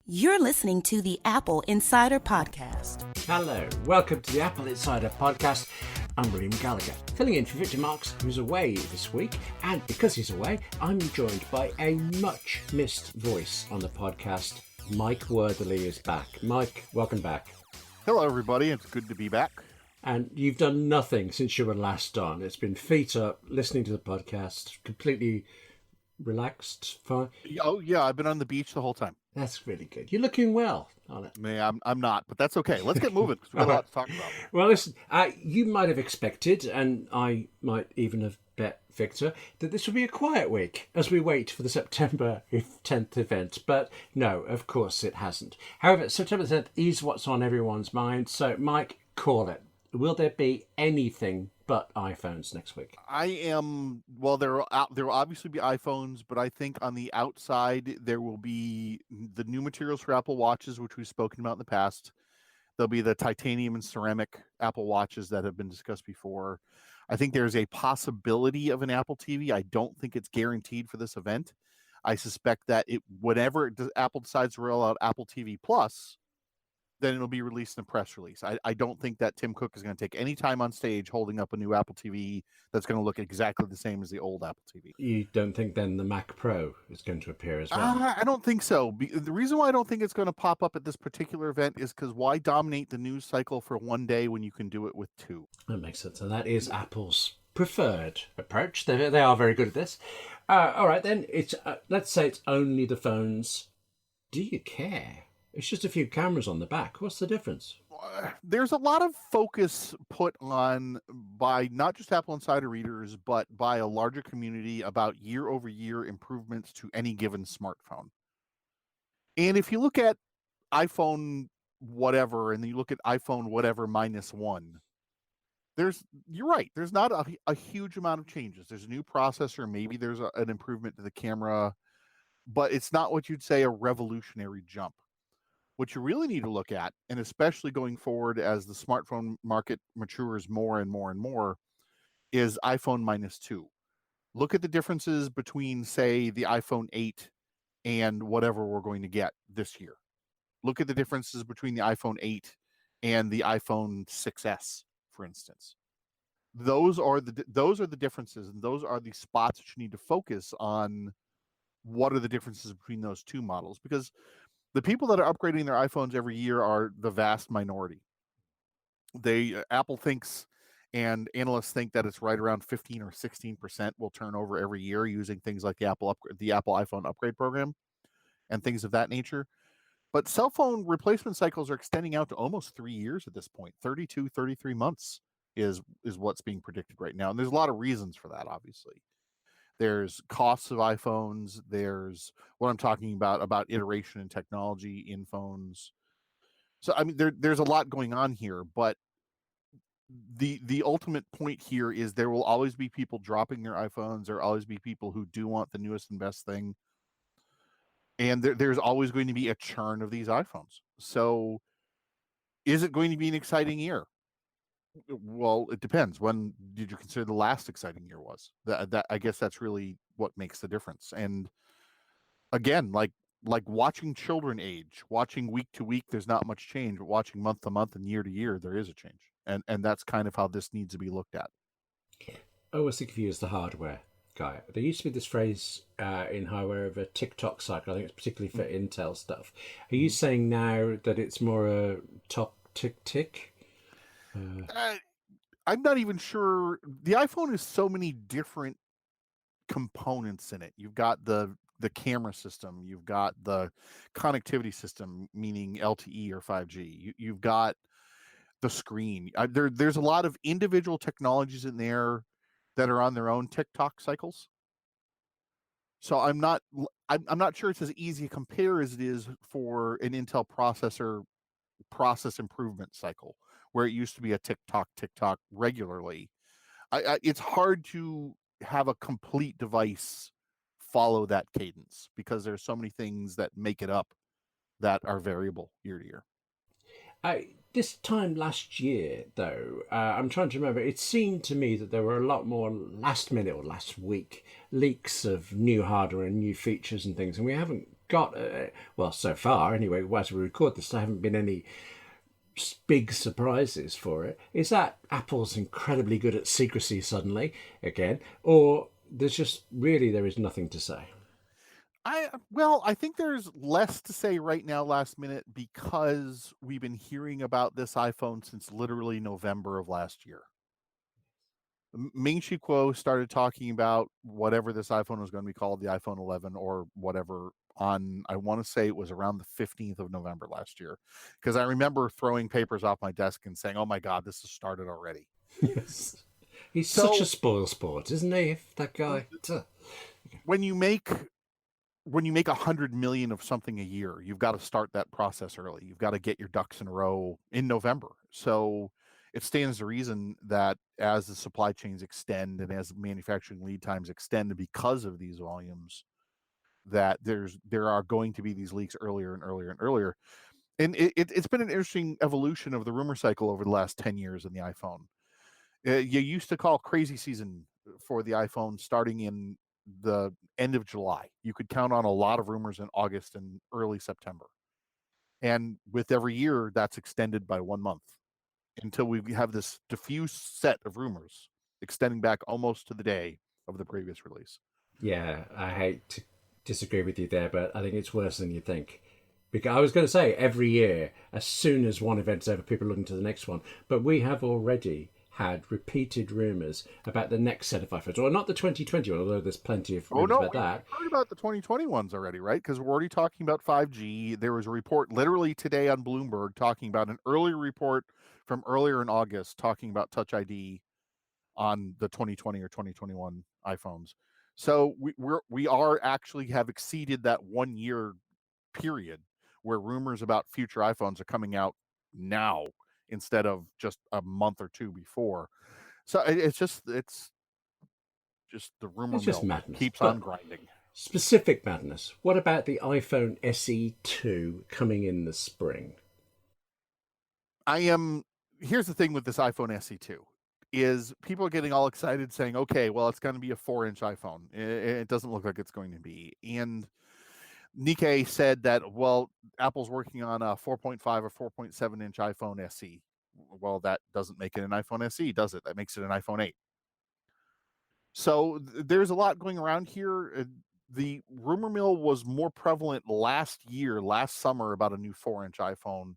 You're listening to the Apple Insider Podcast. Hello, welcome to the Apple Insider Podcast. I'm William Gallagher, filling in for Victor Marks, who's away this week. And because he's away, I'm joined by a much missed voice on the podcast. Mike Wuerthele is back. Mike, welcome back. Hello, everybody. It's good to be back. And you've done nothing since you were last on. It's been feet up, listening to the podcast, completely relaxed, fine. Oh, yeah, I've been on the beach the whole time. That's really good. You're looking well on it. Man, I'm not, but that's okay. Let's get moving, because we've got a lot to talk about. Well, listen, you might have expected, and I might even have bet Victor, that this would be a quiet week as we wait for the September 10th event. But no, of course it hasn't. However, September 10th is what's on everyone's mind. So, Mike, call it. Will there be anything but iPhones next week? Well, there will obviously be iPhones, but I think on the outside there will be the new materials for Apple Watches, which we've spoken about in the past. There'll be the titanium and ceramic Apple Watches that have been discussed before. I think there's a possibility of an Apple TV. I don't think it's guaranteed for this event. I suspect that whenever Apple decides to roll out Apple TV Plus, then it'll be released in a press release. I don't think that Tim Cook is going to take any time on stage holding up a new Apple TV that's going to look exactly the same as the old Apple TV. You don't think then the Mac Pro is going to appear as well? I don't think so. The reason why I don't think it's going to pop up at this particular event is because why dominate the news cycle for one day when you can do it with two? That makes sense. And that is Apple's preferred approach. They are very good at this. All right, then. Let's say it's only the phones. Do you care? It's just a few cameras on the back. What's the difference? There's a lot of focus put on by not just Apple Insider readers, but by a larger community about year-over-year improvements to any given smartphone. And if you look at iPhone whatever, and then you look at iPhone whatever -1, you're right. There's not a huge amount of changes. There's a new processor. Maybe there's an improvement to the camera, but it's not what you'd say a revolutionary jump. What you really need to look at, and especially going forward as the smartphone market matures more and more and more, is iPhone -2. Look at the differences between, say, the iPhone 8 and whatever we're going to get this year. Look at the differences between the iPhone 8 and the iPhone 6S, for instance. Those are the differences, and those are the spots that you need to focus on. What are the differences between those two models? Because the people that are upgrading their iPhones every year are the vast minority. Apple thinks, and analysts think, that it's right around 15 or 16% will turn over every year using things like the Apple iPhone upgrade program and things of that nature. But cell phone replacement cycles are extending out to almost 3 years at this point. 32, 33 months is what's being predicted right now. And there's a lot of reasons for that, obviously. There's costs of iPhones. There's what I'm talking about iteration and technology in phones. So, I mean, there's a lot going on here, but the ultimate point here is there will always be people dropping their iPhones. There will always be people who do want the newest and best thing. And there's always going to be a churn of these iPhones. So is it going to be an exciting year? Well, it depends. When did you consider the last exciting year was? That I guess that's really what makes the difference. And again, like watching children age, watching week to week, there's not much change. But watching month to month and year to year, there is a change. And that's kind of how this needs to be looked at. I always think of you as the hardware guy. There used to be this phrase in hardware of a tick-tock cycle. I think it's particularly for Intel stuff. Are you saying now that it's more a top tick-tick? I'm not even sure. The iPhone is so many different components in it. You've got the camera system. You've got the connectivity system, meaning LTE or 5G. You've got the screen. There's a lot of individual technologies in there that are on their own tick-tock cycles. So I'm not sure it's as easy to compare as it is for an Intel process improvement cycle, where it used to be a tick-tock regularly. It's hard to have a complete device follow that cadence because there's so many things that make it up that are variable year to year. This time last year, though, I'm trying to remember, it seemed to me that there were a lot more last minute or last week leaks of new hardware and new features and things, and we haven't got, well, so far anyway, as we record this, there haven't been any big surprises for it. Is that Apple's incredibly good at secrecy suddenly again, or there is nothing to say? I think there's less to say right now, last minute, because we've been hearing about this iPhone since literally November of last year. Ming Chi Kuo started talking about whatever this iPhone was going to be called, the iPhone 11 or whatever, on, I want to say it was around the 15th of November last year, because I remember throwing papers off my desk and saying, "Oh my God, this has started already." Yes. He's such a So spoil sport, isn't he? If that guy. when you make 100 million of something a year, you've got to start that process early. You've got to get your ducks in a row in November. So it stands to reason that as the supply chains extend and as manufacturing lead times extend because of these volumes, that there are going to be these leaks earlier and earlier and earlier. And it's been an interesting evolution of the rumor cycle over the last 10 years in the iPhone. You used to call crazy season for the iPhone starting in the end of July. You could count on a lot of rumors in August and early September. And with every year, that's extended by 1 month until we have this diffuse set of rumors extending back almost to the day of the previous release. Yeah, I hate to disagree with you there, but I think it's worse than you think. Because I was going to say every year, as soon as one event's over, people are looking to the next one. But we have already had repeated rumours about the next set of iPhones, or not the 2020 one, although there's plenty of Oh rumours no, about we've that. heard about the 2020 ones already, right? Because we're already talking about 5G. There was a report literally today on Bloomberg talking about an earlier report from earlier in August talking about Touch ID on the 2020 or 2021 iPhones. So we are actually have exceeded that 1 year period where rumors about future iPhones are coming out now instead of just a month or two before. So it's just the rumor It's just mill madness. keeps on But grinding. specific madness. What about the iPhone SE 2 coming in the spring? I am Here's the thing with this iPhone SE2 is people are getting all excited saying, okay, well, it's going to be a 4-inch iPhone. It doesn't look like it's going to be. And Nikkei said that, well, Apple's working on a 4.5 or 4.7-inch iPhone SE. Well, that doesn't make it an iPhone SE, does it? That makes it an iPhone 8. So there's a lot going around here. The rumor mill was more prevalent last summer, about a new 4-inch iPhone,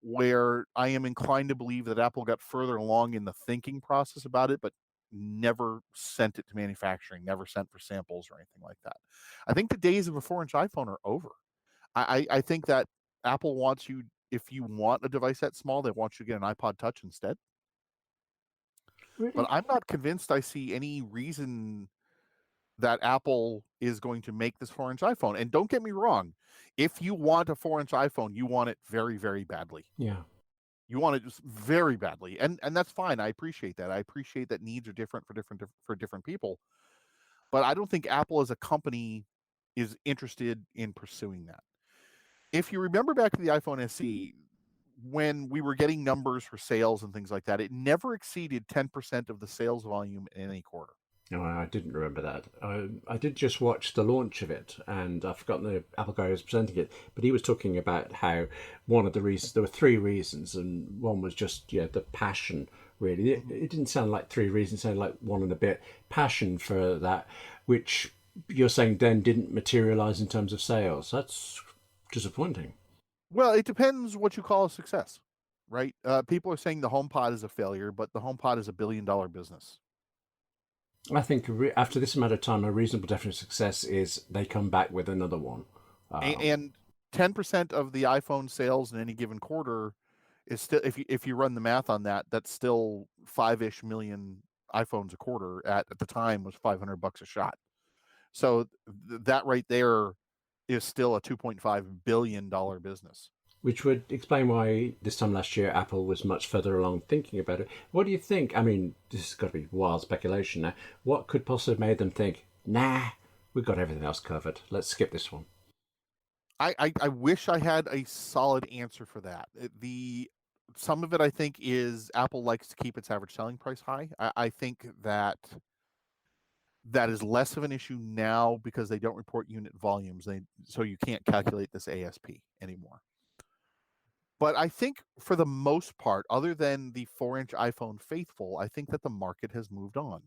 where I am inclined to believe that Apple got further along in the thinking process about it, but never sent it to manufacturing, never sent for samples or anything like that. I think the days of a 4-inch iPhone are over. I think that Apple wants you, if you want a device that small, they want you to get an iPod Touch instead. But Really? I'm not convinced I see any reason that Apple is going to make this 4-inch iPhone. And don't get me wrong, if you want a 4-inch iPhone, you want it very, very badly. Yeah. You want it just very badly, and that's fine. I appreciate that. I appreciate that needs are different for different people. But I don't think Apple as a company is interested in pursuing that. If you remember back to the iPhone SE, when we were getting numbers for sales and things like that, it never exceeded 10% of the sales volume in any quarter. No, I didn't remember that. I did just watch the launch of it, and I've forgotten the Apple guy who was presenting it, but he was talking about how one of the reasons, there were three reasons, and one was just, the passion, really. It didn't sound like three reasons, it sounded like one and a bit. Passion for that, which you're saying then didn't materialize in terms of sales. That's disappointing. Well, it depends what you call a success, right? People are saying the HomePod is a failure, but the HomePod is $1 billion business. I think after this amount of time, a reasonable definition of success is they come back with another one. And 10% of the iPhone sales in any given quarter is still, if you run the math on that, that's still 5-ish million iPhones a quarter. At the time was $500 a shot. So that right there is still a $2.5 billion business. Which would explain why this time last year Apple was much further along thinking about it. What do you think? I mean, this has got to be wild speculation now. What could possibly have made them think, nah, we've got everything else covered. Let's skip this one. I wish I had a solid answer for that. Some of it I think is Apple likes to keep its average selling price high. I think that That is less of an issue now because they don't report unit volumes. So you can't calculate this ASP anymore. But I think for the most part, other than the 4-inch iPhone faithful, I think that the market has moved on.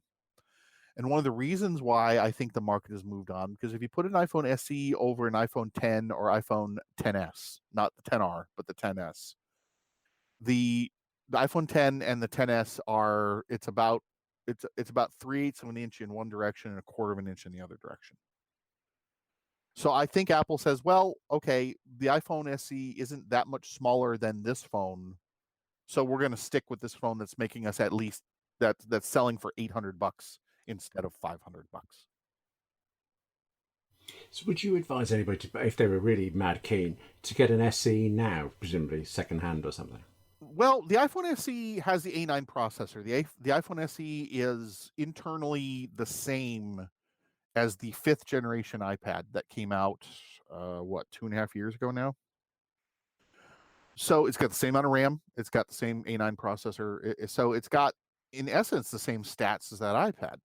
And one of the reasons why I think the market has moved on, because if you put an iPhone SE over an iPhone 10 or iPhone 10s, not the 10R, but the 10s, the iPhone 10 and the 10s are it's about 3/8 of an inch in one direction and a quarter of an inch in the other direction. So I think Apple says, well, okay, the iPhone SE isn't that much smaller than this phone, so we're going to stick with this phone that's making us at least that's selling for $800 instead of $500. So would you advise anybody to, if they were really mad keen, to get an SE now, presumably second hand or something? Well, the iPhone SE has the A9 processor. The iPhone SE is internally the same as the 5th generation iPad that came out, 2.5 years ago now? So it's got the same amount of RAM. It's got the same A9 processor. So it's got, in essence, the same stats as that iPad.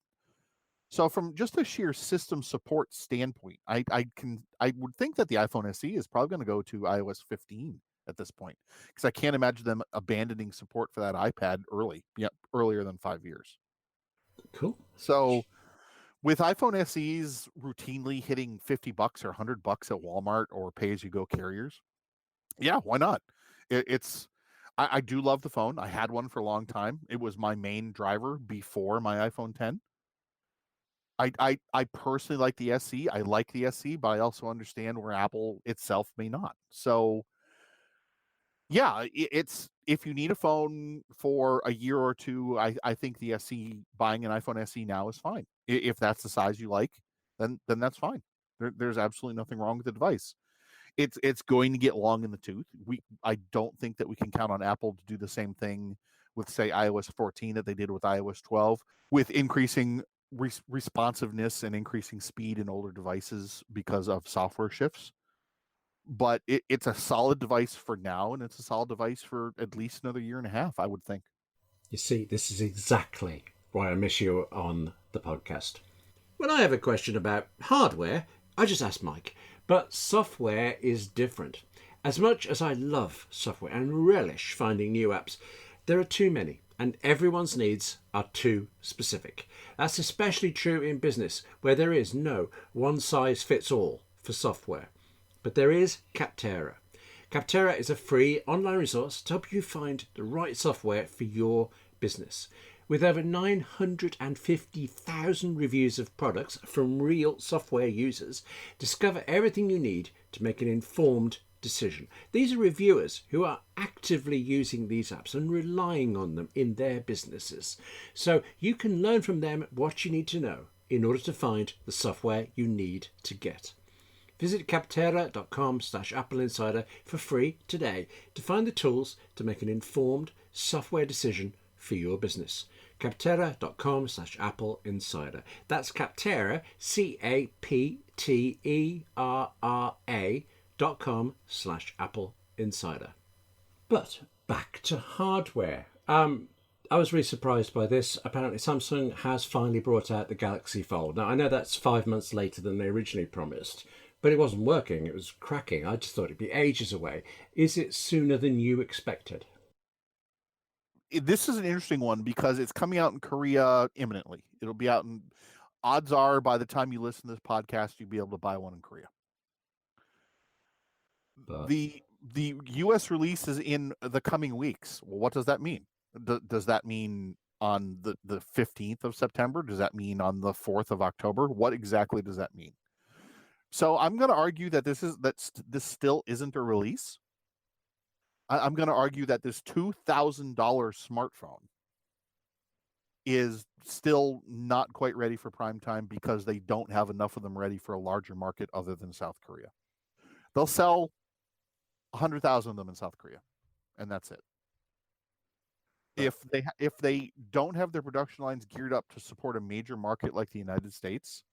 So from just a sheer system support standpoint, I would think that the iPhone SE is probably going to go to iOS 15 at this point, because I can't imagine them abandoning support for that iPad earlier than 5 years. Cool. So with iPhone SEs routinely hitting $50 or $100 at Walmart or pay-as-you-go carriers, yeah, why not? I do love the phone. I had one for a long time. It was my main driver before my iPhone 10. I personally like the SE. I like the SE, but I also understand where Apple itself may not. So yeah, it's if you need a phone for a year or two, I think the SE, buying an iPhone SE now is fine. If that's the size you like, then that's fine. There's absolutely nothing wrong with the device. It's going to get long in the tooth. I don't think that we can count on Apple to do the same thing with, say, iOS 14 that they did with iOS 12, with increasing responsiveness and increasing speed in older devices because of software shifts. But it's a solid device for now, and it's a solid device for at least another year and a half, I would think. You see, this is exactly why I miss you on the podcast. When I have a question about hardware, I just ask Mike. But software is different. As much as I love software and relish finding new apps, there are too many, and everyone's needs are too specific. That's especially true in business, where there is no one-size-fits-all for software. But there is Capterra. Capterra is a free online resource to help you find the right software for your business. With over 950,000 reviews of products from real software users, discover everything you need to make an informed decision. These are reviewers who are actively using these apps and relying on them in their businesses. So you can learn from them what you need to know in order to find the software you need to get. Visit capterra.com/AppleInsider for free today to find the tools to make an informed software decision for your business. Capterra.com/AppleInsider. That's Capterra, CAPTERRA.com/AppleInsider. But back to hardware. I was really surprised by this. Apparently Samsung has finally brought out the Galaxy Fold. Now I know that's 5 months later than they originally promised, but it wasn't working. It was cracking. I just thought it'd be ages away. Is it sooner than you expected? This is an interesting one because it's coming out in Korea imminently. It'll be out in, odds are by the time you listen to this podcast, you'll be able to buy one in Korea. But The US release is in the coming weeks. Well, what does that mean? Does that mean on the 15th of September? Does that mean on the 4th of October? What exactly does that mean? So I'm going to argue that this still isn't a release. I'm going to argue that this $2,000 smartphone is still not quite ready for prime time because they don't have enough of them ready for a larger market other than South Korea. They'll sell 100,000 of them in South Korea, and that's it. If they don't have their production lines geared up to support a major market like the United States,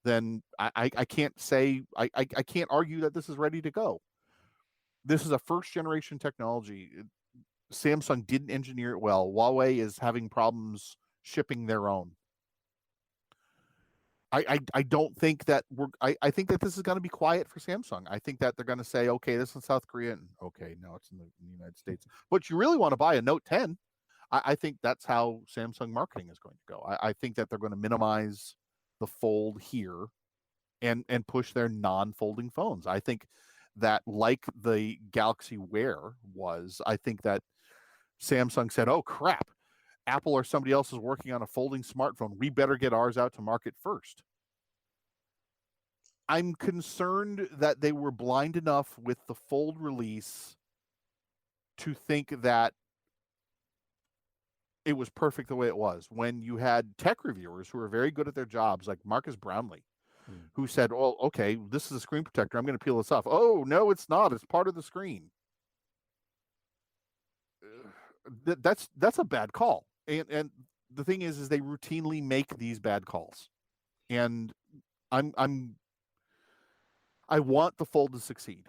then I can't say I can't argue that this is ready to go. This is a first generation technology. Samsung didn't engineer it well. Huawei is having problems shipping their own. I don't think that I think that this is going to be quiet for Samsung. I think that they're going to say, okay, this is in South Korea, and okay, no, it's in the United States. But you really want to buy a Note 10? I think that's how Samsung marketing is going to go. I think that they're going to minimize the fold here and push their non-folding phones. I think that, like the Galaxy Wear was, I think that Samsung said, "Oh crap, Apple or somebody else is working on a folding smartphone. We better get ours out to market first." I'm concerned that they were blind enough with the Fold release to think that it was perfect the way it was, when you had tech reviewers who are very good at their jobs, like Marcus Brownlee, who said, "Oh, okay, this is a screen protector. I'm going to peel this off." "Oh, no, it's not. It's part of the screen." That's a bad call. And the thing is they routinely make these bad calls. And I want the Fold to succeed.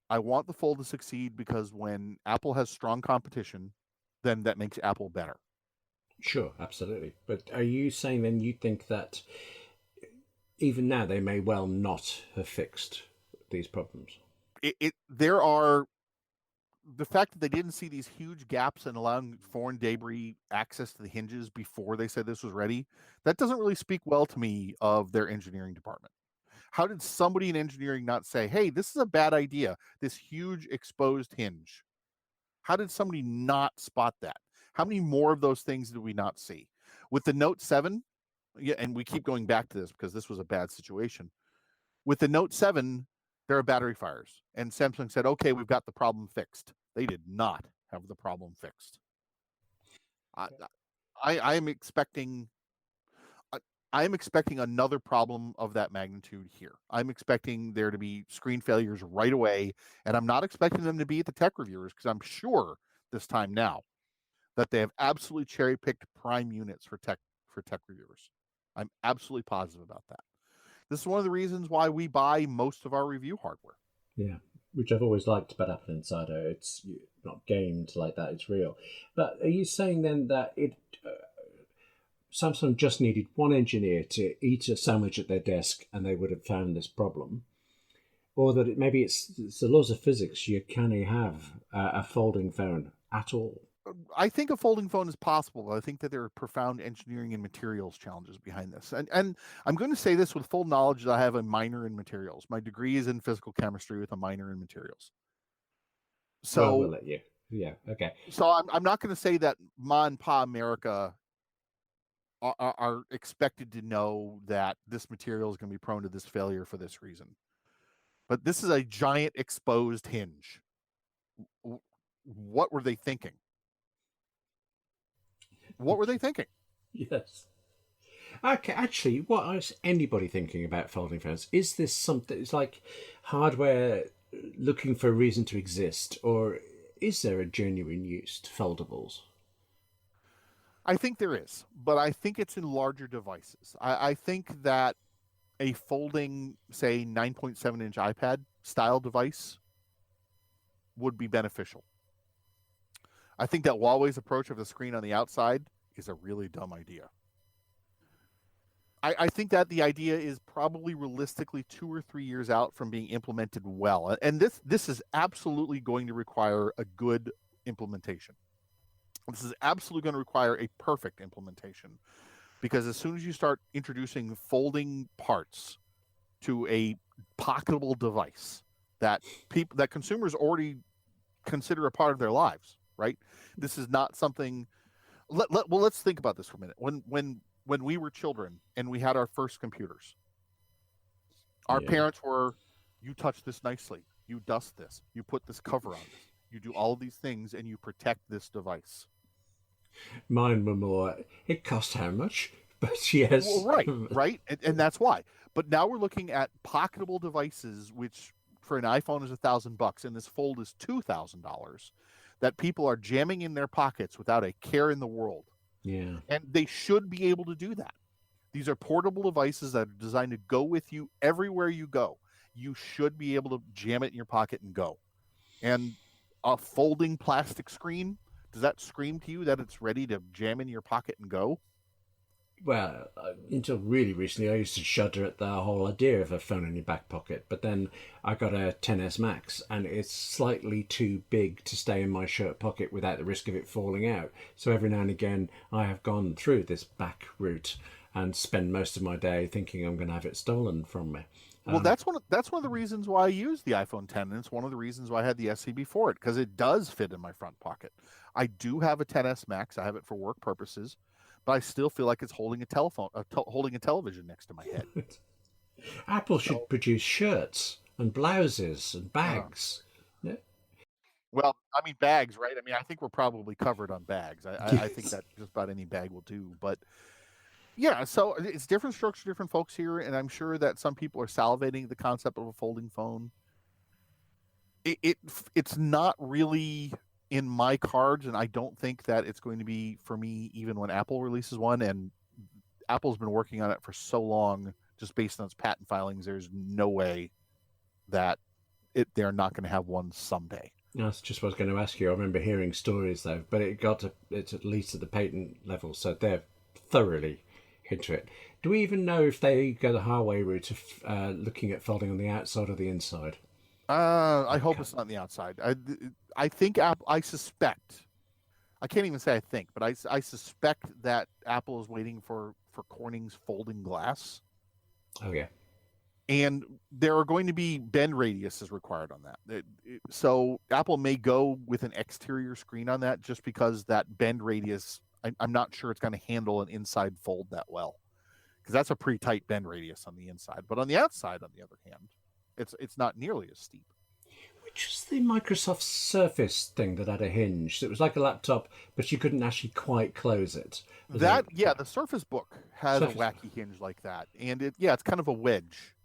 I want the Fold to succeed because when Apple has strong competition, then that makes Apple better. Sure, absolutely. But are you saying then you think that even now they may well not have fixed these problems? There are the fact that they didn't see these huge gaps in allowing foreign debris access to the hinges before they said this was ready, that doesn't really speak well to me of their engineering department. How did somebody in engineering not say, "Hey, this is a bad idea, this huge exposed hinge"? How did somebody not spot that? How many more of those things did we not see? With the Note 7, yeah, and we keep going back to this because this was a bad situation. With the Note 7, there are battery fires. And Samsung said, "Okay, we've got the problem fixed." They did not have the problem fixed. I am expecting I am expecting another problem of that magnitude here. I'm expecting there to be screen failures right away, and I'm not expecting them to be at the tech reviewers, because I'm sure this time now that they have absolutely cherry-picked prime units for tech reviewers. I'm absolutely positive about that. This is one of the reasons why we buy most of our review hardware. Yeah, which I've always liked about AppleInsider. It's not gamed like that; it's real. But are you saying then that Samsung just needed one engineer to eat a sandwich at their desk and they would have found this problem? Or that maybe it's the laws of physics, you can't have a folding phone at all? I think a folding phone is possible, but I think that there are profound engineering and materials challenges behind this. And I'm going to say this with full knowledge that I have a minor in materials. My degree is in physical chemistry with a minor in materials. Well, we'll So let you. Yeah, okay. so I'm not going to say that Ma and Pa America are expected to know that this material is going to be prone to this failure for this reason. But this is a giant exposed hinge. What were they thinking? What were they thinking? Yes. Okay, actually, what is anybody thinking about folding phones? Is this something, it's like hardware looking for a reason to exist, or is there a genuine use to foldables? I think there is, but I think it's in larger devices. I think that a folding, say, 9.7-inch iPad style device would be beneficial. I think that Huawei's approach of the screen on the outside is a really dumb idea. I think that the idea is probably realistically 2 or 3 years out from being implemented well. And this is absolutely going to require a good implementation. This is absolutely going to require a perfect implementation, because as soon as you start introducing folding parts to a pocketable device that consumers already consider a part of their lives, right? This is not something. Let's think about this for a minute. When we were children and we had our first computers, our parents were, "You touch this nicely, you dust this, you put this cover on this, you do all of these things, and you protect this device." Mine were more, it cost how much? But yes. Well, right, and that's why. But now we're looking at pocketable devices, which for an iPhone is $1,000, and this Fold is $2,000, that people are jamming in their pockets without a care in the world. Yeah. And they should be able to do that. These are portable devices that are designed to go with you everywhere you go. You should be able to jam it in your pocket and go. And a folding plastic screen, does that scream to you that it's ready to jam in your pocket and go? well, until really recently, I used to shudder at the whole idea of a phone in your back pocket. But then I got a 10s Max, and it's slightly too big to stay in my shirt pocket without the risk of it falling out. So every now and again, I have gone through this back route and spend most of my day thinking I'm going to have it stolen from me. Well, that's one of the reasons why I use the iPhone 10, and it's one of the reasons why I had the SCB for it, because it does fit in my front pocket. I do have a 10s Max. I have it for work purposes, but I still feel like it's holding holding a television next to my head. Apple So, should produce shirts and blouses and uh, bags. Yeah. well, I mean bags, right? I mean, I think we're probably covered on bags. I think Yes. that just about any bag will do. But yeah, so it's different strokes for different folks here, and I'm sure that some people are salivating at the concept of a folding phone. it it's not really in my cards, and I don't think that it's going to be for me even when Apple releases one. And Apple's been working on it for so long, just based on its patent filings. There's no way that they're not going to have one someday. That's just what I was going to ask you. I remember hearing stories though, but it's at least at the patent level, so they're thoroughly into it. Do we even know if they go the Huawei route of looking at folding on the outside or the inside? I hope it's not on the outside. I think I suspect. I can't even say I think, but I suspect that Apple is waiting for Corning's folding glass, Oh yeah. and there are going to be bend radiuses required on that. So Apple may go with an exterior screen on that, just because that bend radius, I'm not sure it's going to handle an inside fold that well, because that's a pretty tight bend radius on the inside. But on the outside, on the other hand, it's not nearly as steep. Which was the Microsoft Surface thing that had a hinge? It was like a laptop, but you couldn't actually quite close it. That Yeah, the Surface Book has a Surface. wacky hinge like that, and it's kind of a wedge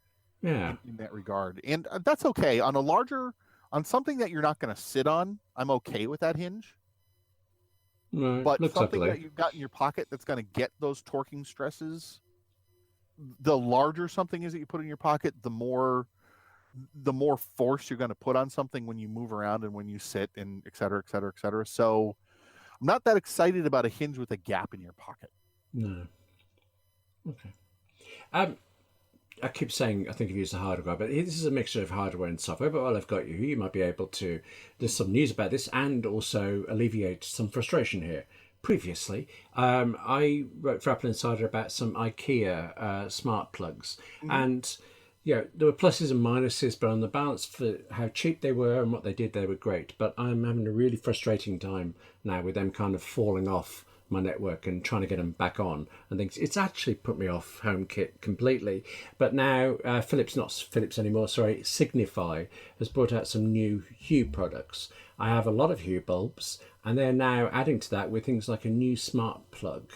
Yeah. in that regard, and that's okay on a larger, on something that you're not going to sit on. I'm okay with that hinge. Right. But Looks something ugly. that you've got in your pocket that's going to get those torquing stresses, the larger something is that you put in your pocket, the more force you're going to put on something when you move around and when you sit, and et cetera, et cetera, et cetera. So I'm not that excited about a hinge with a gap in your pocket. No. Okay. Um, I keep saying I think I've used the hardware, but this is a mixture of hardware and software. But while I've got you, you might be able to. There's some news about this and also alleviate some frustration here. Previously, I wrote for Apple Insider about some IKEA smart plugs, Mm-hmm. and there were pluses and minuses, but on the balance for how cheap they were and what they were great. But I'm having a really frustrating time now with them kind of falling off my network and trying to get them back on and things. It's actually put me off HomeKit completely. But now Philips, not Philips anymore, sorry, Signify has brought out some new Hue products. I have a lot of Hue bulbs, and they're now adding to that with things like a new smart plug.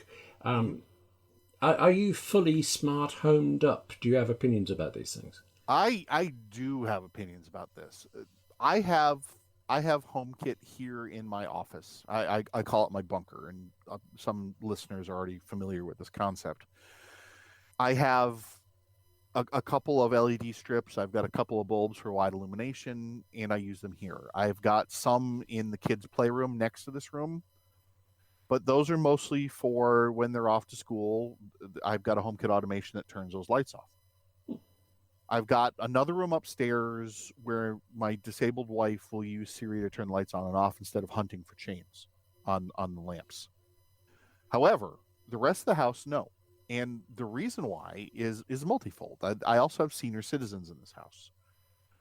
Are you fully smart homed up? Do you have opinions about these things? I do have opinions about this. I have I have HomeKit here in my office. I call it my bunker, and some listeners are already familiar with this concept. I have a couple of LED strips. I've got a couple of bulbs for wide illumination, and I use them here. I've got some in the kids' playroom next to this room, but those are mostly for when they're off to school. I've got a HomeKit automation that turns those lights off. I've got another room upstairs where my disabled wife will use Siri to turn the lights on and off instead of hunting for chains on the lamps. However, the rest of the house, no. And the reason why is multifold. I also have senior citizens in this house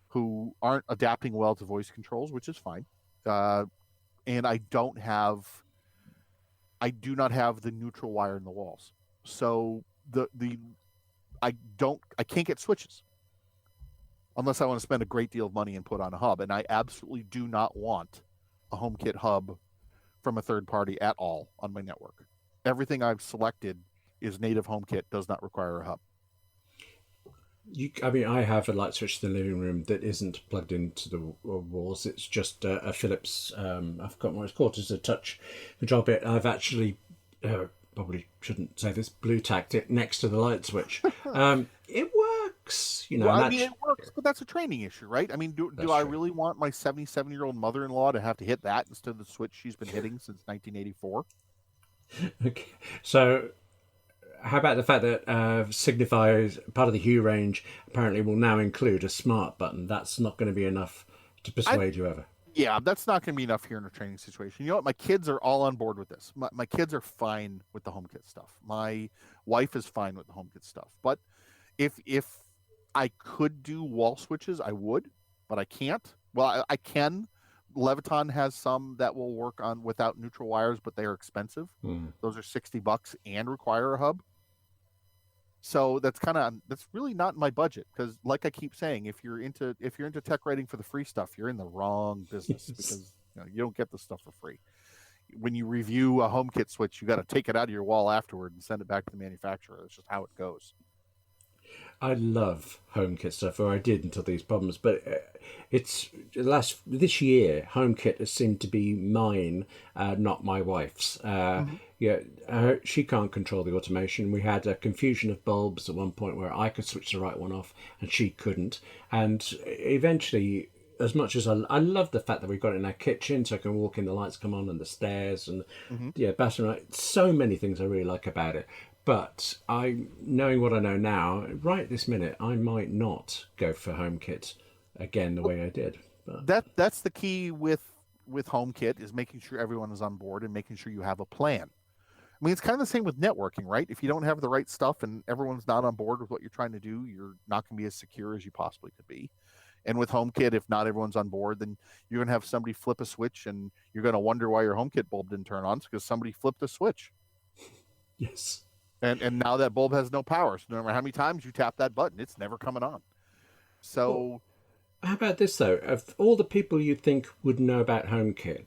who aren't adapting well to voice controls, which is fine. And I do not have the neutral wire in the walls. So I can't get switches unless I want to spend a great deal of money and put on a hub. And I absolutely do not want a HomeKit hub from a third party at all on my network. Everything I've selected is native HomeKit, does not require a hub. I mean, I have a light switch in the living room that isn't plugged into the walls. It's just a Philips. I've forgotten what it's called. It's a touch control bit. I've actually probably shouldn't say this. Blue tacked it next to the light switch. It works, Well, I mean, it works, but that's a training issue, right? I mean, do I true. really want my 77-year-old mother-in-law to have to hit that instead of the switch she's been hitting since 1984? Okay. So How about the fact that Signify's part of the Hue range apparently will now include a smart button? That's not going to be enough to persuade you ever. Yeah, that's not going to be enough here in a training situation. You know what? My kids are all on board with this. My kids are fine with the HomeKit stuff. My wife is fine with the HomeKit stuff. But if I could do wall switches, I would, but I can't. Well, I can. Leviton has some that will work on without neutral wires, but they are expensive. Those are $60 and require a hub. So that's really not in my budget, because like I keep saying, if you're into tech writing for the free stuff, you're in the wrong business because you don't get the stuff for free. When you review a HomeKit switch, you got to take it out of your wall afterward and send it back to the manufacturer. That's just how it goes. I love HomeKit stuff, or I did until these problems. But it's this year, HomeKit has seemed to be mine, not my wife's. She can't control the automation. We had a confusion of bulbs at one point where I could switch the right one off and she couldn't. And eventually, as much as I love the fact that we've got it in our kitchen, so I can walk in, the lights come on, and the stairs, and bathroom light. So many things I really like about it. But knowing what I know now, right this minute, I might not go for HomeKit again the way I did. But that's the key with HomeKit, is making sure everyone is on board and making sure you have a plan. I mean, it's kind of the same with networking, right? If you don't have the right stuff and everyone's not on board with what you're trying to do, you're not going to be as secure as you possibly could be. And with HomeKit, if not everyone's on board, then you're going to have somebody flip a switch and you're going to wonder why your HomeKit bulb didn't turn on. It's because somebody flipped a switch. Yes. And now that bulb has no power. So no matter how many times you tap that button, it's never coming on. So how about this, though? Of all the people you think would know about HomeKit,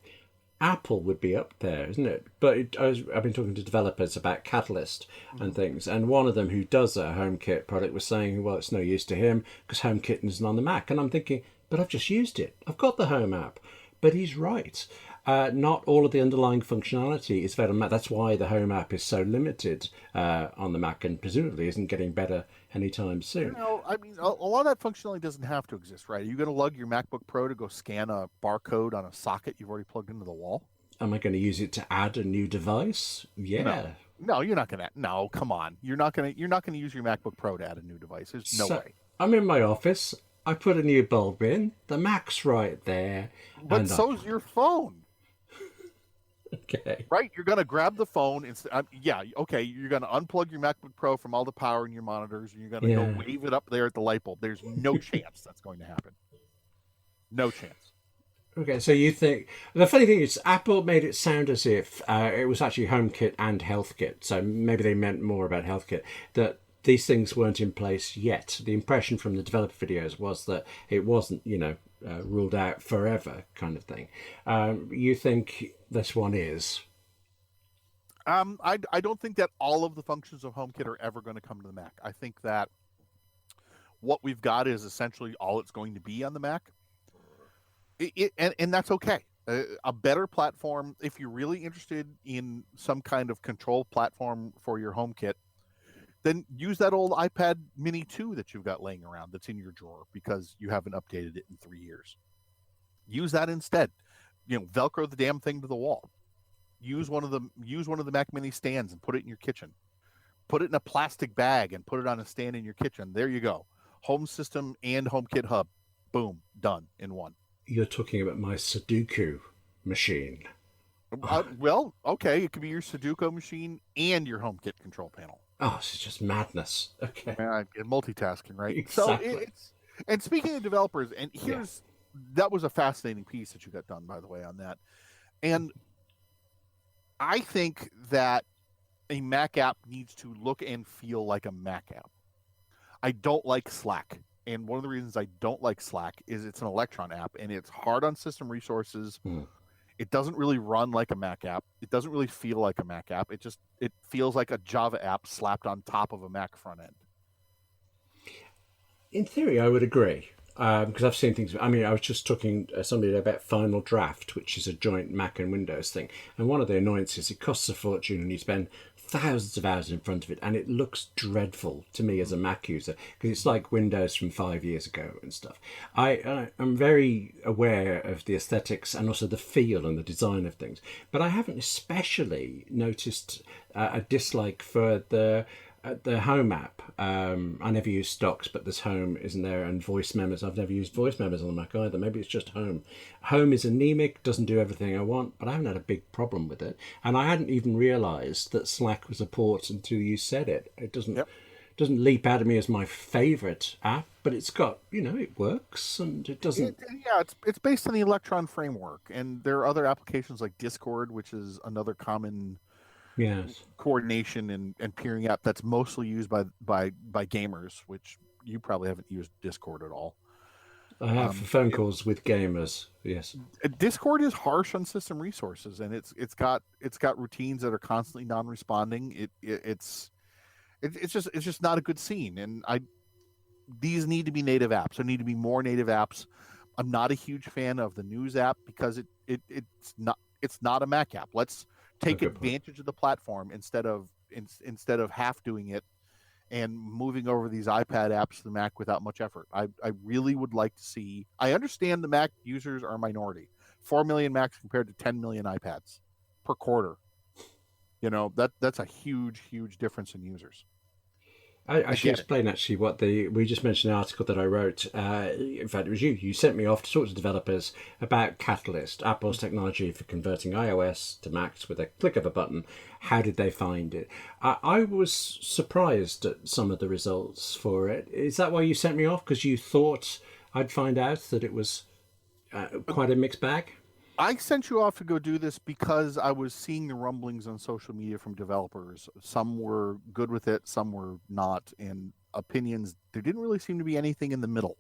Apple would be up there, isn't it? But I've been talking to developers about Catalyst and things, and one of them who does a HomeKit product was saying, well, it's no use to him because HomeKit isn't on the Mac. And I'm thinking, but I've just used it. I've got the Home app. But he's right. Not all of the underlying functionality is available on Mac. That's why the Home app is so limited on the Mac, and presumably isn't getting better anytime soon. I mean, a lot of that functionality doesn't have to exist, right? Are you going to lug your MacBook Pro to go scan a barcode on a socket you've already plugged into the wall? Am I going to use it to add a new device? Yeah. No, you're not going to. No, come on. You're not going to use your MacBook Pro to add a new device. There's no way. I'm in my office. I put a new bulb in. The Mac's right there. But so's your phone. Okay. Right? You're going to grab the phone. Okay. You're going to unplug your MacBook Pro from all the power in your monitors, and you're going to go wave it up there at the light bulb. There's no chance that's going to happen. No chance. Okay, so you think... The funny thing is, Apple made it sound as if it was actually HomeKit and HealthKit, so maybe they meant more about HealthKit, that these things weren't in place yet. The impression from the developer videos was that it wasn't, ruled out forever kind of thing. You think this one is? I don't think that all of the functions of HomeKit are ever going to come to the Mac. I think that what we've got is essentially all it's going to be on the Mac. And that's okay. A better platform, if you're really interested in some kind of control platform for your HomeKit, then use that old iPad Mini 2 that you've got laying around that's in your drawer because you haven't updated it in 3 years. Use that instead. Velcro the damn thing to the wall. Use one of the Mac Mini stands and put it in your kitchen. Put it in a plastic bag and put it on a stand in your kitchen. There you go. Home system and HomeKit hub. Boom. Done in one. You're talking about my Sudoku machine. Well, okay. It could be your Sudoku machine and your HomeKit control panel. Oh, it's just madness. Okay. Multitasking, right? Exactly. So and speaking of developers, and that was a fascinating piece that you got done, by the way, on that. And I think that a Mac app needs to look and feel like a Mac app. I don't like Slack. And one of the reasons I don't like Slack is it's an Electron app, and it's hard on system resources. It doesn't really run like a Mac app. It doesn't really feel like a Mac app. It feels like a Java app slapped on top of a Mac front end. In theory, I would agree. Because I've seen things. I mean, I was just talking to somebody about Final Draft, which is a joint Mac and Windows thing. And one of the annoyances, it costs a fortune, and you spend thousands of hours in front of it, and it looks dreadful to me as a Mac user because it's like Windows from 5 years ago and stuff. I'm very aware of the aesthetics and also the feel and the design of things, but I haven't especially noticed a dislike for the Home app. I never use stocks, but there's Home, isn't there? And voice memos. I've never used voice memos on the Mac either. Maybe it's just Home. Home is anemic, doesn't do everything I want, but I haven't had a big problem with it. And I hadn't even realised that Slack was a port until you said it. It doesn't leap out of me as my favourite app, but it's got, it works, and it doesn't. It's based on the Electron framework, and there are other applications like Discord, which is another common coordination and peering app that's mostly used by gamers, which you probably haven't used Discord at all. I have for phone calls with gamers. Yes, Discord is harsh on system resources, and it's got routines that are constantly non-responding. It's just not a good scene, and these need to be native apps. There need to be more native apps. I'm not a huge fan of the news app because it's not a Mac app. Let's take advantage of the platform instead of half doing it and moving over these iPad apps to the Mac without much effort. I really would like to see. I understand the Mac users are a minority. 4 million Macs compared to 10 million iPads per quarter. That's a huge difference in users. I should explain actually we just mentioned an article that I wrote. In fact, it was you. You sent me off to talk to developers about Catalyst, Apple's technology for converting iOS to Macs with a click of a button. How did they find it? I was surprised at some of the results for it. Is that why you sent me off? Because you thought I'd find out that it was quite a mixed bag? I sent you off to go do this because I was seeing the rumblings on social media from developers. Some were good with it, some were not, and opinions. There didn't really seem to be anything in the middle.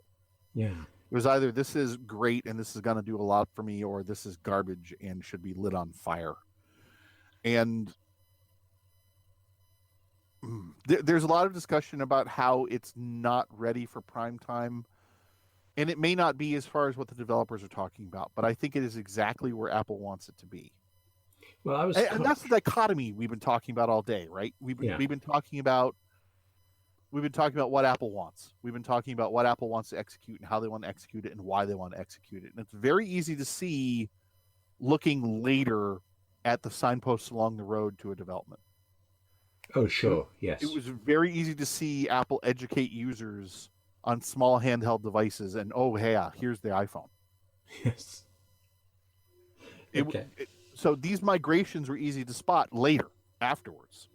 Yeah. It was either this is great and this is going to do a lot for me, or this is garbage and should be lit on fire. And there's a lot of discussion about how it's not ready for prime time. And it may not be as far as what the developers are talking about, but I think it is exactly where Apple wants it to be. Well, and that's the dichotomy we've been talking about all day, right? We've been talking about what Apple wants. We've been talking about what Apple wants to execute and how they want to execute it and why they want to execute it. And it's very easy to see looking later at the signposts along the road to a development. Oh, sure. Yes. It was very easy to see Apple educate users on small handheld devices, and here's the iPhone. Yes. Okay. So these migrations were easy to spot later, afterwards.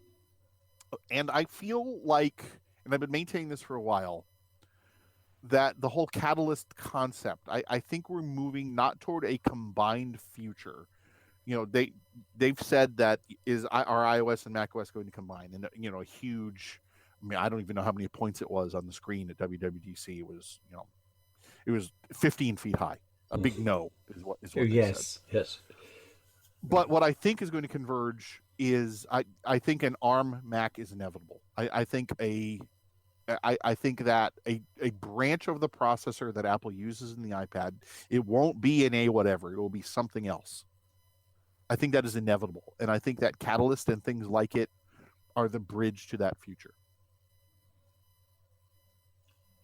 And I feel like, and I've been maintaining this for a while, that the whole Catalyst concept, I think we're moving not toward a combined future. They've said that is our iOS and macOS going to combine, and a huge. I mean, I don't even know how many points it was on the screen at WWDC. It was 15 feet high. A big no is what they said. Yes. But what I think is going to converge is I think an ARM Mac is inevitable. I think that a branch of the processor that Apple uses in the iPad, it won't be an A whatever. It will be something else. I think that is inevitable, and I think that Catalyst and things like it are the bridge to that future.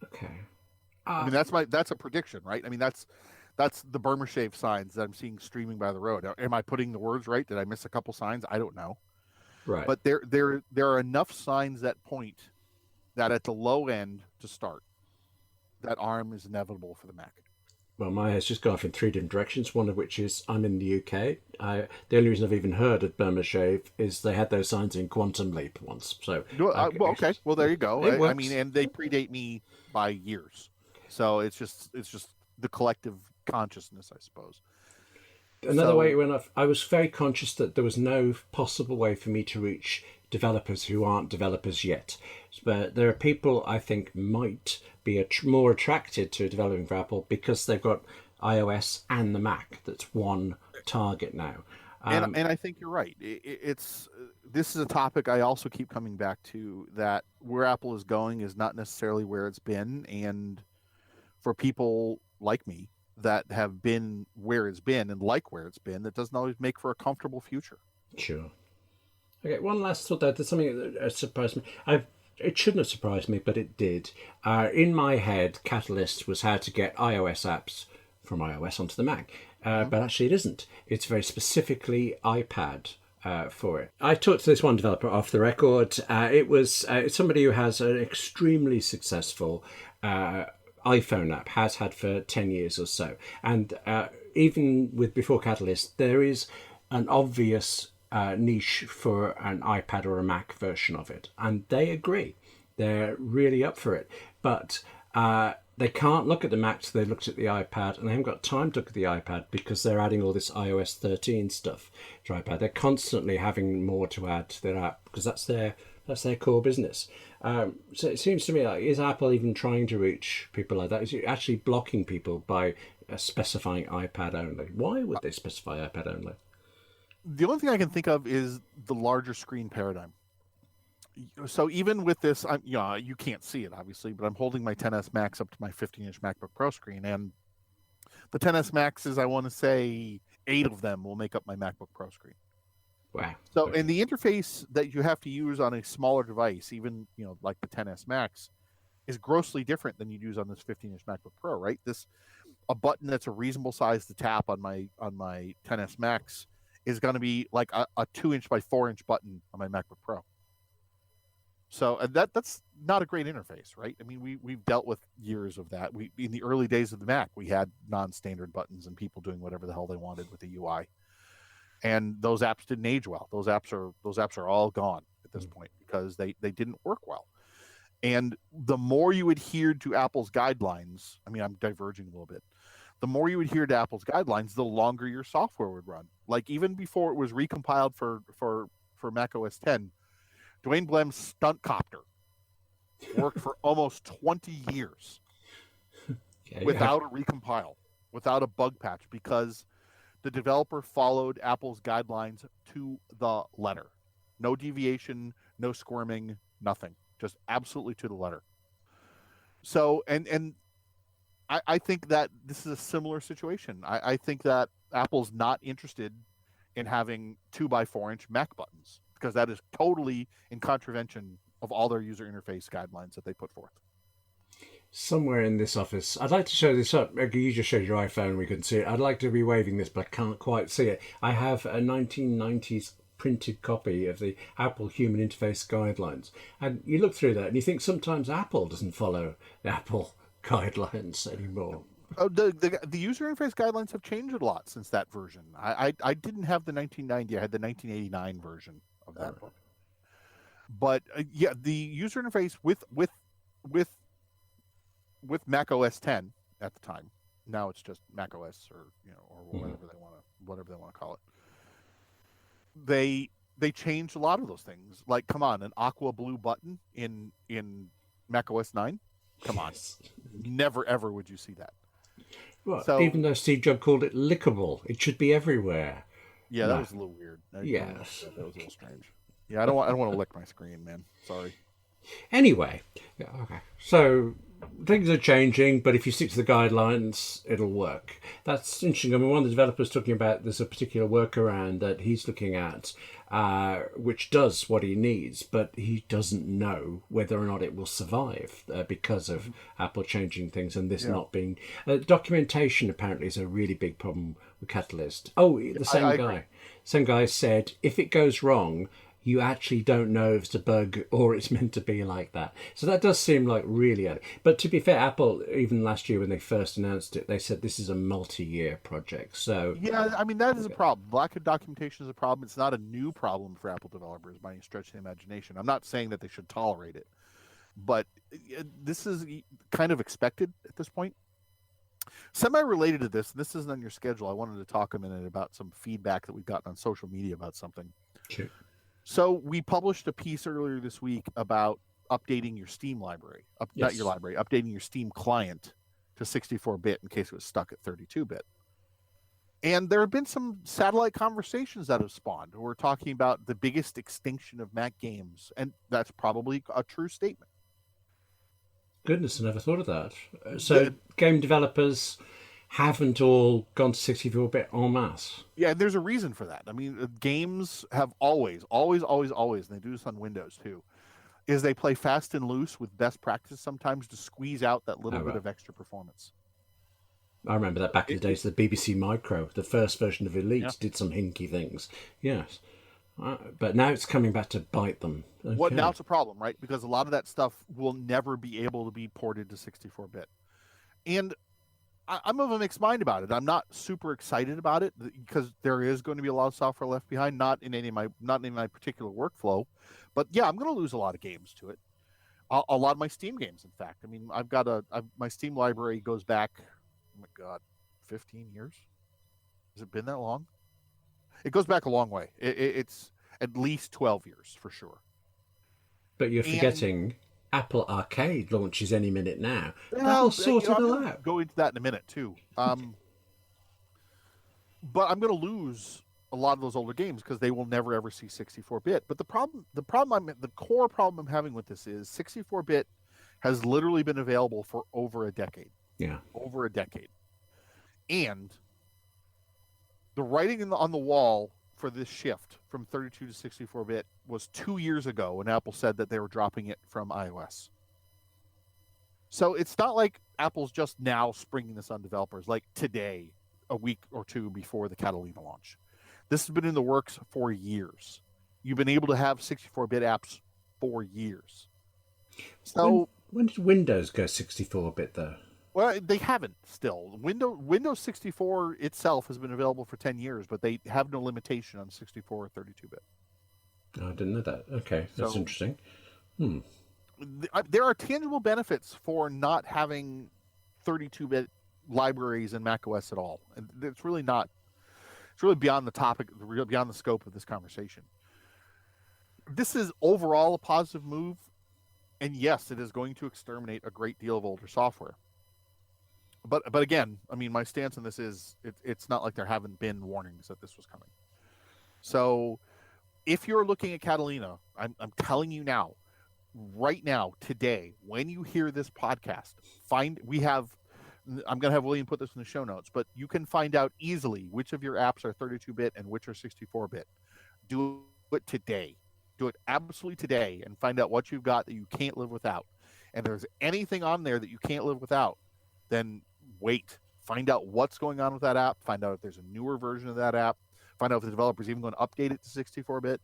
Okay. I mean, that's a prediction, right? I mean, that's the Burma shave signs that I'm seeing streaming by the road. Am I putting the words right? Did I miss a couple signs? I don't know. Right. But there are enough signs that point that at the low end to start, that ARM is inevitable for the Mac. Well, my head's just gone off in 3 different directions, one of which is I'm in the UK. The only reason I've even heard of Burma Shave is they had those signs in Quantum Leap once. So, okay. Well, there you go. I mean, and they predate me by years. So it's just the collective consciousness, I suppose. Another way it went off, I was very conscious that there was no possible way for me to reach developers who aren't developers yet. But there are people I think might be more attracted to developing for Apple because they've got iOS and the Mac. That's one target now. And I think you're right. This is a topic I also keep coming back to, that where Apple is going is not necessarily where it's been. And for people like me that have been where it's been and like where it's been, that doesn't always make for a comfortable future. Sure. Okay, one last thought there. There's something that surprised me. It shouldn't have surprised me, but it did. In my head, Catalyst was how to get iOS apps from iOS onto the Mac. But actually it isn't. It's very specifically iPad for it. I talked to this one developer off the record. It's somebody who has an extremely successful iPhone app, has had for 10 years or so. And even with before Catalyst, there is an obvious niche for an iPad or a Mac version of it. And they agree. They're really up for it. But they can't look at the Mac, so they looked at the iPad, and they haven't got time to look at the iPad because they're adding all this iOS 13 stuff to iPad. They're constantly having more to add to their app because that's their core business. So it seems to me like, is Apple even trying to reach people like that? Is it actually blocking people by specifying iPad only? Why would they specify iPad only? The only thing I can think of is the larger screen paradigm. So even with this, you can't see it obviously, but I'm holding my 10s Max up to my 15-inch MacBook Pro screen, and the 10s Maxes, I want to say 8 of them will make up my MacBook Pro screen. Wow. So, and the interface that you have to use on a smaller device, even like the 10s Max, is grossly different than you'd use on this 15-inch MacBook Pro, right? A button that's a reasonable size to tap on my 10s Max is going to be like a 2-inch by 4-inch button on my MacBook Pro. So that's not a great interface, right? I mean, we've dealt with years of that. In the early days of the Mac, we had non-standard buttons and people doing whatever the hell they wanted with the UI, and those apps didn't age well. Those apps are all gone at this point because they didn't work well. And the more you adhered to Apple's guidelines, I mean, I'm diverging a little bit. The more you adhere to Apple's guidelines, the longer your software would run. Like even before it was recompiled for macOS 10, Dwayne Blem's Stunt Copter worked for almost 20 years without a recompile, without a bug patch, because the developer followed Apple's guidelines to the letter. No deviation, no squirming, nothing. Just absolutely to the letter. So, and I think that this is a similar situation. I think that Apple's not interested in having 2x4-inch Mac buttons, because that is totally in contravention of all their user interface guidelines that they put forth. Somewhere in this office, I'd like to show this up. You just showed your iPhone, we couldn't see it. I'd like to be waving this, but I can't quite see it. I have a 1990s printed copy of the Apple Human Interface Guidelines. And you look through that and you think sometimes Apple doesn't follow the Apple guidelines anymore. Oh, the user interface guidelines have changed a lot since that version. I didn't have the 1990. I had the 1989 version of that book. But yeah, the user interface with Mac OS 10 at the time. Now it's just Mac OS or whatever they want to call it. They changed a lot of those things. Like, come on, an aqua blue button in Mac OS 9. Come on, never ever would you see that. Well, so, even though Steve Jobs called it lickable, it should be everywhere. Yeah, that was a little weird. Yes, that was a little strange. Yeah, I don't want to lick my screen, man. Sorry. Anyway, okay. So things are changing, but if you stick to the guidelines, it'll work. That's interesting. I mean, one of the developers talking about there's a particular workaround that he's looking at, which does what he needs, but he doesn't know whether or not it will survive because of Apple changing things and this not being... documentation apparently is a really big problem with Catalyst. Oh, the same guy said, if it goes wrong, you actually don't know if it's a bug or it's meant to be like that. So that does seem like really early. But to be fair, Apple, even last year when they first announced it, they said this is a multi-year project. So yeah, I mean, that is a problem. Lack of documentation is a problem. It's not a new problem for Apple developers by any stretch of the imagination. I'm not saying that they should tolerate it, but this is kind of expected at this point. Semi-related to this isn't on your schedule. I wanted to talk a minute about some feedback that we've gotten on social media about something. Sure. So we published a piece earlier this week about updating your Steam library, not your library, updating your Steam client to 64-bit in case it was stuck at 32-bit. And there have been some satellite conversations that have spawned. We're talking about the biggest extinction of Mac games, and that's probably a true statement. Goodness, I never thought of that. So game developers haven't all gone to 64-bit en masse. Yeah, and there's a reason for that. I mean, games have always, and they do this on Windows too, is they play fast and loose with best practice sometimes to squeeze out that little Oh, bit right. of extra performance. I remember that back in the days of the BBC Micro, the first version of Yeah. Elite did some hinky things. Yes. But now it's coming back to bite them. What now Okay. it's a problem, right? Because a lot of that stuff will never be able to be ported to 64-bit. And I'm of a mixed mind about it. I'm not super excited about it because there is going to be a lot of software left behind, not in my particular workflow. But yeah, I'm going to lose a lot of games to it. A lot of my Steam games, in fact. I mean, my Steam library goes back, oh my God, 15 years? Has it been that long? It goes back a long way. It's at least 12 years for sure. But you're And forgetting Apple Arcade launches any minute now. well, That'll sort it I'm all going to out. go into that in a minute too. But I'm going to lose a lot of those older games because they will never ever see 64-bit. But the core problem I'm having with this is 64-bit has literally been available for over a decade. Yeah. Over a decade. And the writing on the wall for this shift from 32 to 64-bit was 2 years ago when Apple said that they were dropping it from iOS. So it's not like Apple's just now springing this on developers, like today, a week or two before the Catalina launch. This has been in the works for years. You've been able to have 64-bit apps for years. So when did Windows go 64-bit though? well, they haven't still. Windows 64 itself has been available for 10 years, but they have no limitation on 64 or 32-bit. I didn't know that. Okay, that's interesting. There are tangible benefits for not having 32-bit libraries in macOS at all. And it's really beyond the topic, beyond the scope of this conversation. This is overall a positive move, and yes, it is going to exterminate a great deal of older software. But again, I mean, my stance on this is it's not like there haven't been warnings that this was coming. So if you're looking at Catalina, I'm telling you now, right now, today, when you hear this podcast, I'm going to have William put this in the show notes, but you can find out easily which of your apps are 32-bit and which are 64-bit. Do it today. Do it absolutely today and find out what you've got that you can't live without. And if there's anything on there that you can't live without, then wait. Find out what's going on with that app. Find out if there's a newer version of that app. Find out if the developer's even going to update it to 64-bit.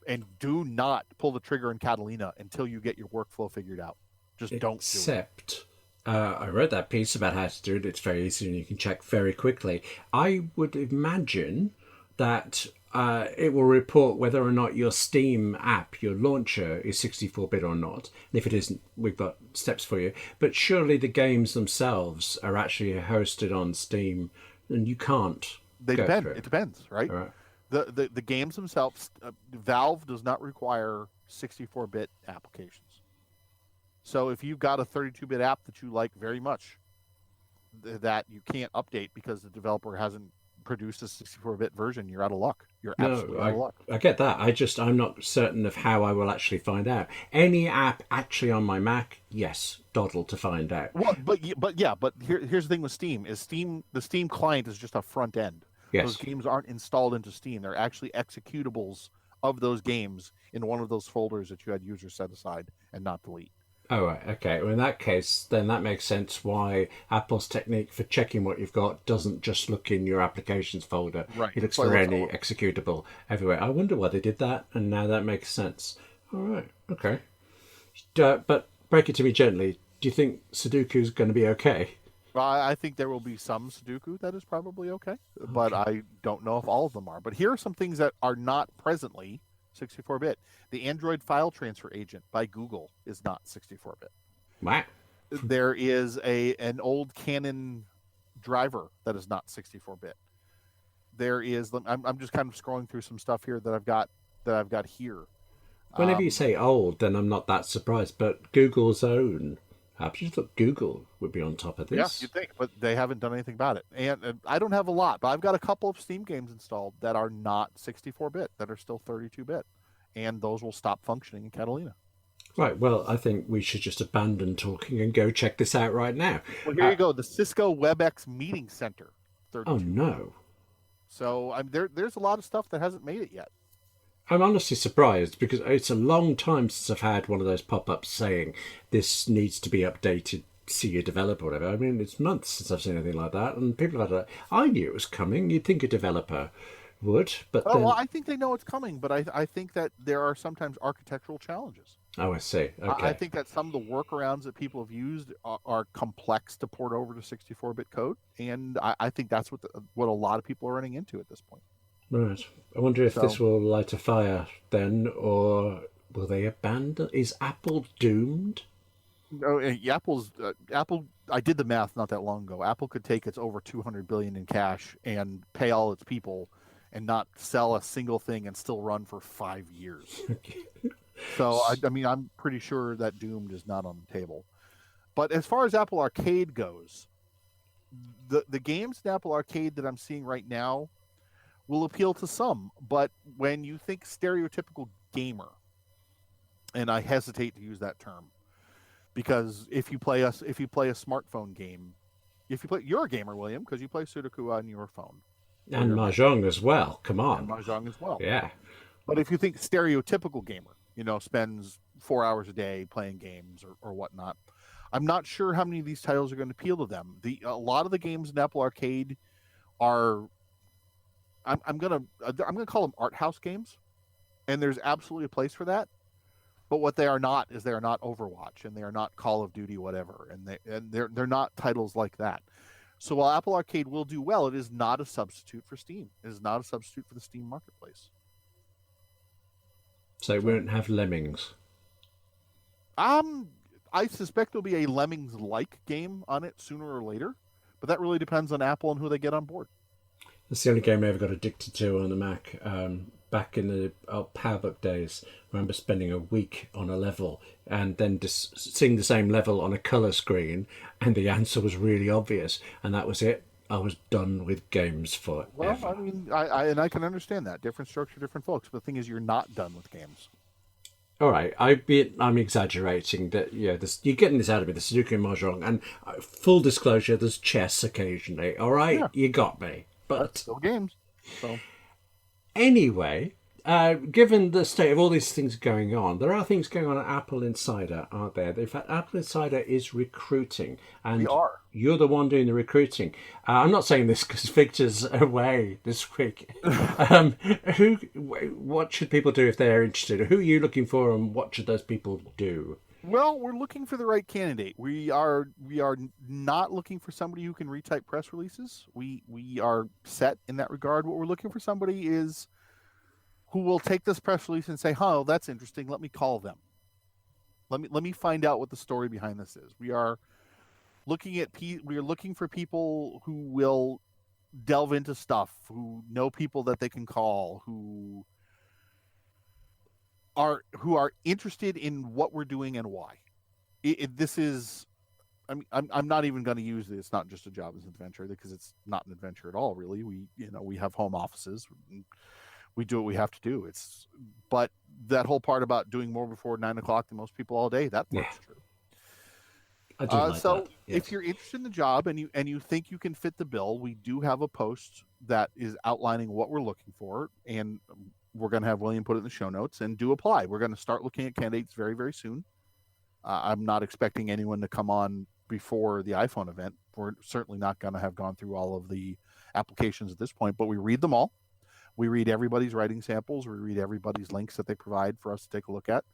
And do not pull the trigger in Catalina until you get your workflow figured out. Just don't do it. Except, I read that piece about how to do it. It's very easy and you can check very quickly. I would imagine that it will report whether or not your Steam app, your launcher, is 64-bit or not. And if it isn't, we've got steps for you. But surely the games themselves are actually hosted on Steam and you can't. They depend. It depends, right? All right. The games themselves, Valve does not require 64-bit applications. So if you've got a 32-bit app that you like very much, that you can't update because the developer hasn't produced a 64-bit version, you're out of luck. You're absolutely out of luck. I get that. I'm not certain of how I will actually find out. Any app actually on my Mac, yes, doddle to find out. Well, but here's the thing with Steam: the Steam client is just a front end. Yes. Those games aren't installed into Steam. They're actually executables of those games in one of those folders that you had users set aside and not delete. Oh, right. Okay. Well, in that case, then that makes sense why Apple's technique for checking what you've got doesn't just look in your applications folder. Right. It looks for any executable everywhere. I wonder why they did that, and now that makes sense. All right. Okay. But break it to me gently. Do you think Sudoku's going to be okay? I think there will be some Sudoku that is probably okay, but I don't know if all of them are. But here are some things that are not presently 64-bit. The Android file transfer agent by Google is not 64-bit. Wow. There is an old Canon driver that is not 64-bit. There is. I'm just kind of scrolling through some stuff here that I've got here. Whenever you say old, then I'm not that surprised. But Google's own apps, you thought Google would be on top of this. Yeah, you'd think, but they haven't done anything about it. And I don't have a lot, but I've got a couple of Steam games installed that are not 64-bit, that are still 32-bit. And those will stop functioning in Catalina. Right, well, I think we should just abandon talking and go check this out right now. Well, here you go. The Cisco WebEx Meeting Center, Oh, 32. no. So there's a lot of stuff that hasn't made it yet. I'm honestly surprised because it's a long time since I've had one of those pop-ups saying this needs to be updated, see a developer or whatever. I mean, it's months since I've seen anything like that, and people have had I knew it was coming. You'd think a developer would, but then... Well, I think they know it's coming, but I think that there are sometimes architectural challenges. Oh, I see. Okay. I think that some of the workarounds that people have used are complex to port over to 64-bit code, and I think that's what a lot of people are running into at this point. Right. I wonder if this will light a fire then, or will they abandon? Is Apple doomed? No, Apple. I did the math not that long ago. Apple could take its over $200 billion in cash and pay all its people, and not sell a single thing and still run for 5 years. So I mean, I'm pretty sure that doomed is not on the table. But as far as Apple Arcade goes, the games in Apple Arcade that I'm seeing right now will appeal to some, but when you think stereotypical gamer, and I hesitate to use that term, because if you play a smartphone game, you're a gamer, William, because you play Sudoku on your phone. And Mahjong as well. Come on. And Mahjong as well. Yeah. But if you think stereotypical gamer, spends 4 hours a day playing games or whatnot, I'm not sure how many of these titles are going to appeal to them. A lot of the games in Apple Arcade are, I'm gonna call them art house games, and there's absolutely a place for that. But what they are not is they are not Overwatch, and they are not Call of Duty, whatever, and they're not titles like that. So while Apple Arcade will do well, it is not a substitute for Steam. It is not a substitute for the Steam marketplace. So it won't have Lemmings. I suspect there'll be a Lemmings-like game on it sooner or later, but that really depends on Apple and who they get on board. That's the only game I ever got addicted to on the Mac. Back in the PowerBook days, I remember spending a week on a level and then just seeing the same level on a colour screen, and the answer was really obvious, and that was it. I was done with games forever. Well, I mean, I can understand that. Different structure, different folks. But the thing is, you're not done with games. All right, I'm exaggerating. That you're getting this out of me, the Sudoku and Mahjong, and full disclosure, there's chess occasionally. All right, yeah. You got me. But still games. So anyway, given the state of all these things going on, there are things going on at AppleInsider, aren't there? In fact, AppleInsider is recruiting, and we are. You're the one doing the recruiting. I'm not saying this because Victor's away this week. What should people do if they're interested? Who are you looking for, and what should those people do? Well, we're looking for the right candidate. We are not looking for somebody who can retype press releases. We are set in that regard. What we're looking for somebody is who will take this press release and say, "Oh, that's interesting. Let me call them. Let me find out what the story behind this is." We are looking for people who will delve into stuff, who know people that they can call, who are interested in what we're doing and why. This is, I mean, I'm not even going to use this. It's not just a job as an adventure, because it's not an adventure at all, really. We have home offices. We do what we have to do. But that whole part about doing more before 9 o'clock than most people all day, that part's true. I do like so that. Yes. If you're interested in the job and you think you can fit the bill, we do have a post that is outlining what we're looking for, and we're going to have William put it in the show notes, and do apply. We're going to start looking at candidates very, very soon. I'm not expecting anyone to come on before the iPhone event. We're certainly not going to have gone through all of the applications at this point, but we read them all. We read everybody's writing samples. We read everybody's links that they provide for us to take a look at.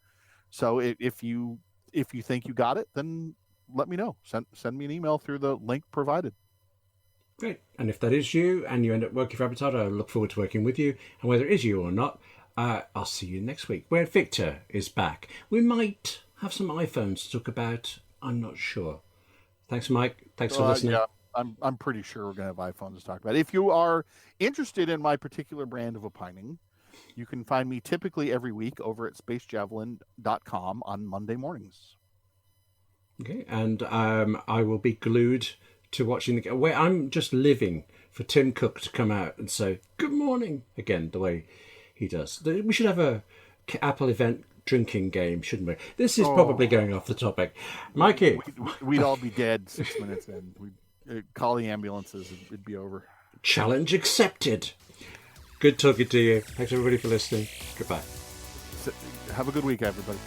So if you think you got it, then let me know. Send me an email through the link provided. Great. And if that is you and you end up working for AppleInsider, I look forward to working with you. And whether it is you or not, I'll see you next week, where Victor is back. We might have some iPhones to talk about. I'm not sure. Thanks, Mike. Thanks for listening. Yeah, I'm pretty sure we're going to have iPhones to talk about. If you are interested in my particular brand of opining, you can find me typically every week over at spacejavelin.com on Monday mornings. Okay, and I will be glued to watching the... Where I'm just living for Tim Cook to come out and say, "Good morning," again, the way he does. We should have a Apple event drinking game, shouldn't we? This is probably going off the topic. Mikey. We'd all be dead 6 minutes in. We'd call the ambulances. It'd be over. Challenge accepted. Good talking to you. Thanks everybody for listening. Goodbye. Have a good week, everybody.